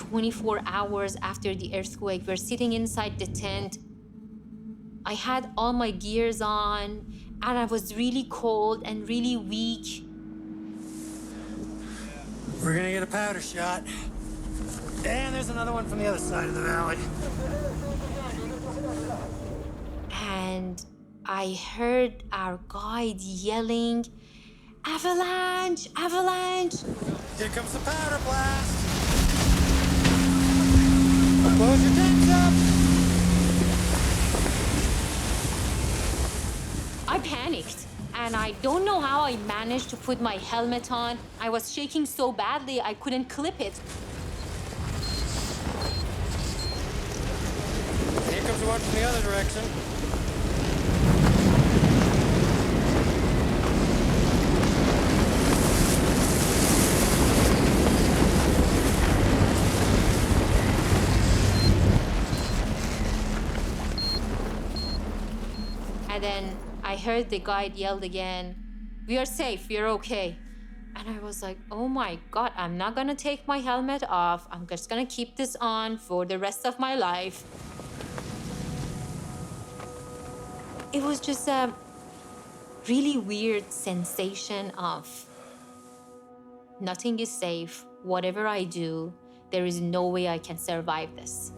24 hours after the earthquake. We're sitting inside the tent. I had all my gears on, and I was really cold and really weak. We're gonna get a powder shot. And there's another one from the other side of the valley. And I heard our guide yelling, "Avalanche! Avalanche!" Here comes the powder blast. Close your tents up. I panicked, and I don't know how I managed to put my helmet on. I was shaking so badly I couldn't clip it. Here comes the one from the other direction. And then I heard the guide yelled again, "We are safe, we are okay." And I was like, oh my God, I'm not gonna take my helmet off. I'm just gonna keep this on for the rest of my life. It was just a really weird sensation of nothing is safe. Whatever I do, there is no way I can survive this.